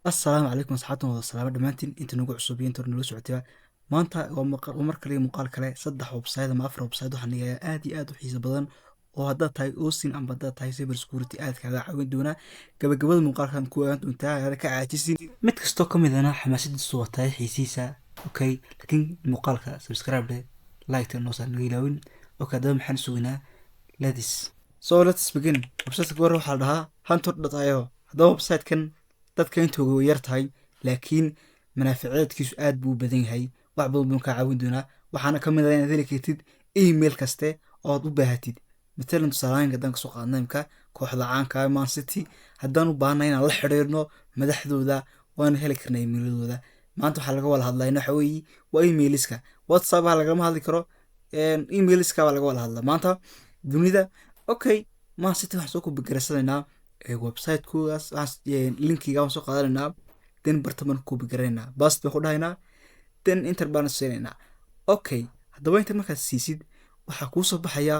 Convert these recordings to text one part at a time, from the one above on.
السلام عليكم أصحابنا والسلام دمانتين انت نوجو عصوبيين تور نلو سعتيبا maanta waa mar kale muuqaal kale saddex website ama afar website waxaan dhigayaa aad iyo aad u xiiso badan oo haddaad tahay osin ama haddaad tahay cyber security aad kaaga caawin doona gabagabada muuqaalkan ku ogaan doontaa aad ka caajisin mid kastoo ka mid ahna xamaasadiisu waa tahay xiisiisa okay laakiin muuqaalka subscribe dhe like tan noosan naga ilaawin okay haddaba maxaan sugnaa let's begin website ka hore waxaa la dhahaa hunter.io haddaba website-kan dadka intooga way yar tahay laakiin manaaficaadkiisu aad buu u badan yahay wax badan buu kaa caawin doonaa waxaana ka mid ah inaad heli kartid email kaste oo aad u baahatid matalan tusaalooyinka haddaan kasoo qaadna imka kooxda caanka ah Man City haddaan u baahnay inaan la xidhiidhno madaxdooda waan heli karnaa emailadooda maanta waxaa laga wada hadlayna waxa weeye waa emailiska whatsapp lagama hadli karo emailiska baa laga wada hadlaa maanta dunida okay Man City waxaan soo kubigaraysanaynaa website-koodaas linkiga waan soo qaadanaynaa den bartaman kubigaraynaa bast baan ku dhahaynaa den inter baan siinaynaa okay haddaba inter markaad siisid waxaa kuu soo baxaya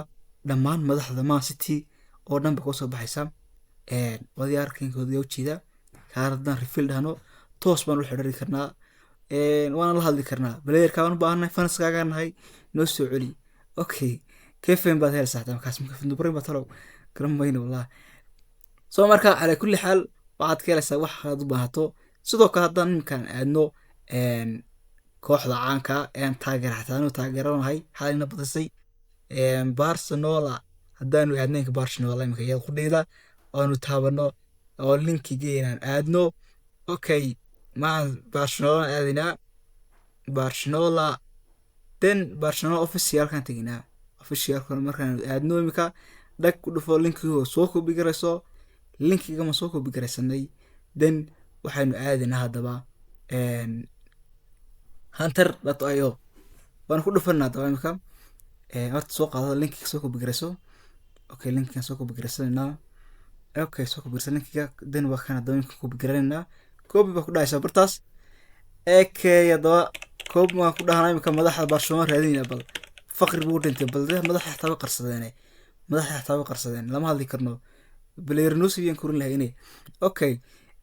dhammaan madaxda Man City oo dhan ba kuu soo baxaysa wadiyaarkinkooda ujeeda kaaradan refill dhahno toos baan u xidhiiri karnaa waana la hadli karnaa playerka waan u baahannahay fanskaaga nahay noo soo celi okay كيفين بعد هاي الساعة مكاس مكفين دبرين بطلوا كرم بينه والله سو مركا على كل حال بعد كده سوح ضباطه صدق هذا ممكن إنه إن كوحدة عنكا إن تاجر حتى إنه تاجرون هاي حالنا بتصي إن بارسلونا هدانو يعنيك بارسلونا يمكن يدخل ليلا أو نتابعنا أو لينك يجينا أدنو أوكي مع برشلونة أدينا برشلونة تن برشلونة أوفيسيال كان تجينا officialkana markaan aadno imika dhag ku dhufo linkiga soo koobi garayso linkiga ma soo koobi garaysanay then waxaynu aadinaa haddaba hunter.io waan ku dhufanaa haddaba imika horta soo qaado linkiga soo koobi garayso okay linkiga soo koobi garaysanaa okay soo koobi garaysan linkiga then waa kan haddaba imika koobi garayna koobi baa ku dhahaysaa bartaas okay haddaba koobi ma ku dhahanaa imika madaxda Barcelona raadinaya bal فقر بودن تبلده مدح يحتوي قرصدين مدح يحتوي قرصدين لما هذي كرنو بليرنوس ينكرون لهيني اوكي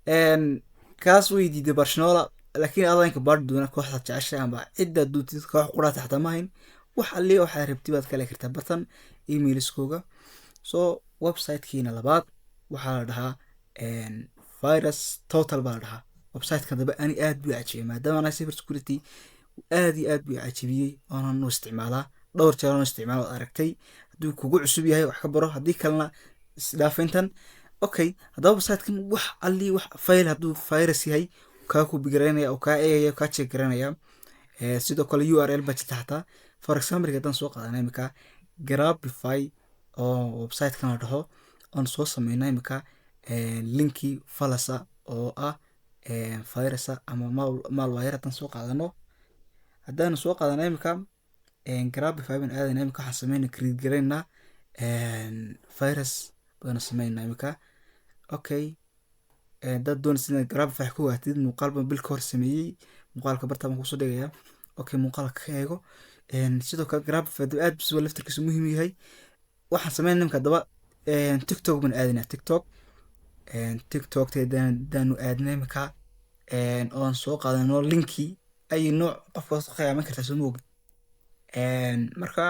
ان كاسوي دي برشلونة لكن اظن كبار دون كوحدة تعشى عم عدة دوتي كوح قرات تحت ماهن وحلي وحاربتي بعد كلا كرتها بطن ايميل سكوغا سو ويب سايت كينا لبعض وحالها ان فيروس توتال بعدها ويب سايت كذا بقى اني اد بيعجي ما دام انا سايبر سكيورتي اد بيعجبيي انا نو استعمالها dhowr jeer oo isticmaal aragtay haduu kugu cusub yahay wax ka baro hadii kalena isdaafintan okay hadaba website-kan wax alli wax file haduu virus yahay ka ku bigareynaya oo ka eeyo ka check garanaya sidoo kale URL ba jirta for example hadan soo qaadanay imika Grabify oo website-kan la dhaho on soo sameeynay imika linki falasa oo ah virus ama malware hadan soo qaadano hadan soo qaadanay imika Grabify baan aadayna imika waxaan sameynaa create gareynaa virus baan sameynaa imika okay dad doon sida Grabify ku waatid muuqaal baan bil ka hor sameeyay muuqaalka barta baan ku soo dhigayaa okay muuqaalka ka eego sidoo kale Grabify aad bisoo laftirkiisu muhiim yahay waxaan sameynaa imika daba TikTok baan aadayna TikTok teedaan aadna imika oon soo qaadano linki ay nooc qofka khayaaman kartaa soo moog marka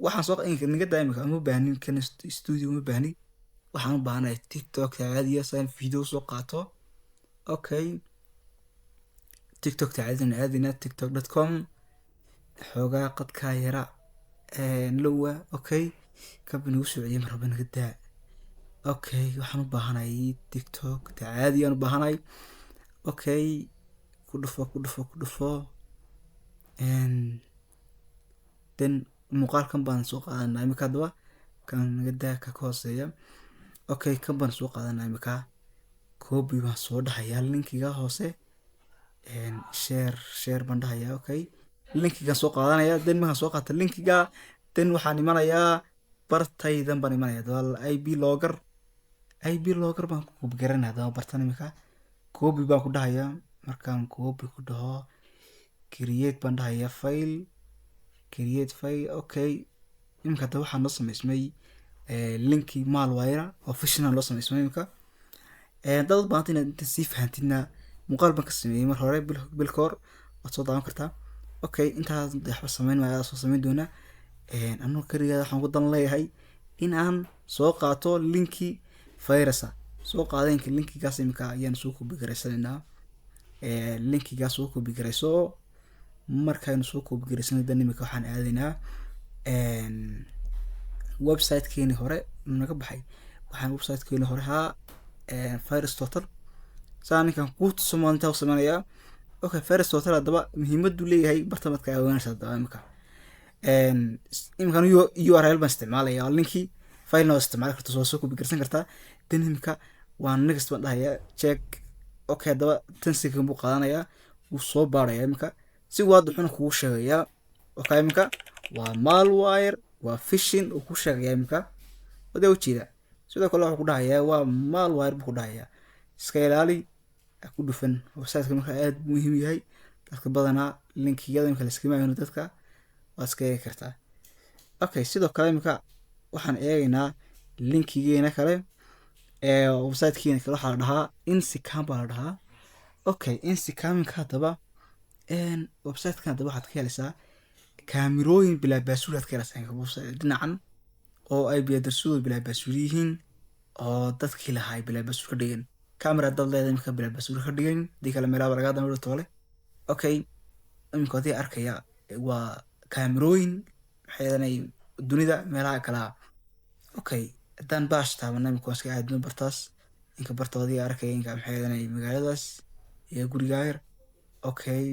waxaan soo qaadin naga daayimka ama baahin kan studio ma baahni waxaan u baahanahay TikTok caadiya saan video soo qaato okay TikTok caadina tiktok.com xooga qadka yara lowa okay kabin u soo mar rabana naga daa okay waxaan u baahanahay TikTok caadiyan u baahanahay okay ku dhufo then muuqaalkan baan soo qaadanaa imika daba kan naga daa ka hooseeya okay kan baan soo qaadanaa imika copy baan soo dhahayaa linkiga hoose share baan dhahayaa okay linkiga soo qaadanaya then ma soo qaata linkiga then waxaan imanayaa bartaydan baan imanayaa daba IP logger baan ku garanaa daba bartan imika copy baan ku dhahayaa markaan copy ku dhaho create baan dhahayaa file create file okay imka daba waxaan noo sameysmay linki malware official loo sameysmay imka dad baan inta si fahantina muuqaal baan ka sameeyey mar hore bil ka hor, waad soo daawan kartaa. Okay, intaas waxba sameyn maayo, soo sameyn doonaa. Anuu kaliya waxaan ku dan leeyahay in aan soo qaato linki virusa, soo qaadeenka linkigaas imika ayaan soo koobi garaysanaynaa. Linkigaas soo koobi garayso, markaynu soo koobi garaysanay dan imika waxaan aadaynaa website-keeni hore naga baxay. waxaan website-keeni hore haa virus total saan ninkan ku tuso maanta u sameynayaa. Okay, virus total haddaba muhiimadu leeyahay bartamadka awaanaysa haddaba imika URL baan isticmaalayaa, linkii file noo isticmaali karto, soo koobi garaysan kartaa. dan imika waan next baan dhahayaa check. Okay, haddaba 10 second buu qaadanayaa, wuu soo baarayaa imika si waadix xun kugu sheegayaa. Okay, imika waa malware, waa phishing uu ku sheegayaa imika wada u jeeda. sidoo kale wuxuu ku dhahayaa waa malware buu ku dhahayaa, iska ilaali ku dhufan. website-ka marka aad muhiim yahay, dadka badanaa linkiyada imika la iskama aamino, dadka waa iska eegi kartaa. Okay, sidoo kale imika waxaan eegaynaa linkigeena kale website-keena kale waxaa la dhahaa Insicam baa la dhahaa. Okay, Insicam haddaba website-kan haddaba waxaad ka helaysaa kaamirooyin bilaa baasuur aad ka helaysaa dhinacan, oo ay biyadarsuud bilaa baasuur yihiin, oo dadkii lahaa bilaa baasuur ka dhigan. Camera dad leedahay imika bilaa baasuur ka dhigan, dii kale meelaha laga dambaro toole. Okay, imika hadii arkaya waa kaamirooyin waxay dunida meelaha kala. Okay, haddaan baash taabana imika waan iska aadno bartaas, inka bartoodii arkaya inka maxay magaaladaas iyo gurigaayer. Okay,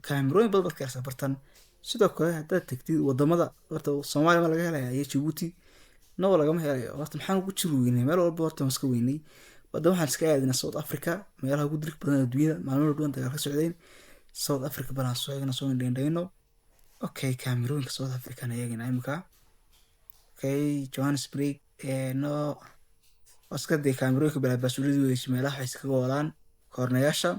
kaamirooyin badan baad ka helaysaa bartan. sidoo kale haddaad tagtid wadamada horta Soomaaliya ma laga helayaa iyo Djibouti naba lagama helayo. horta maxaan ugu jiri weynay meel walba, horta waan iska weynay. waddan waxaan iska aadinaa South Africa, meelaha ugu dirka badan adduunyada, maalmo badan dagaal ka socdeen. South Africa balan soo eegna soo indheendheyno. Okay, kaamirooyinka South Africa na eegna imika. Okay, Johannesburg no iska day kaamirooyinka bilaa baasuuradii weeyay meelaha ay iska wadaan korneyaasha.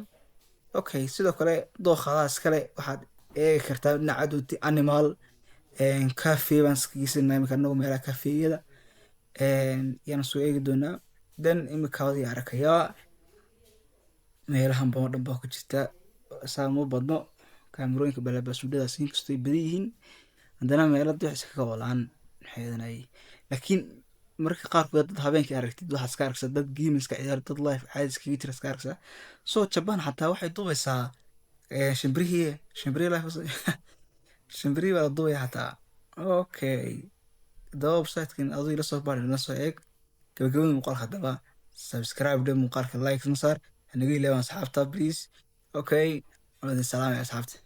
Okay, sidoo kale dookhadaas kale waxaad eegi kartaa dhinaca animal cafe baan iskagiisanaa imika anagu meelaha cafeyada yaan soo eegi doonaa. dan imika wadii arkayaa meelahan baa dhan baa ku jirta, saa ma badno kaamirooyinka bilaa baasuuradaas inkastoo ay badan yihiin, haddana meelo dux iska walaan maxay. laakiin marka qaarkood dad habeenkii aragtid waxaad iska arkaysaa dad gamingska ciyaar, dad life caadi iskaga jira iska arkaysaa. soo Japan xataa waxay dubaysaa shimbirihii life shimbirihii baa la dubaya xataa. Okay, haddaba website-kan aduu ila soo baari, ila soo eeg. gabagabada muuqaalka haddaba subscribe dhe muuqaalka like na saar, hanaga ilaawaan asxaabta please. Okay, wada salaam ya asxaabta.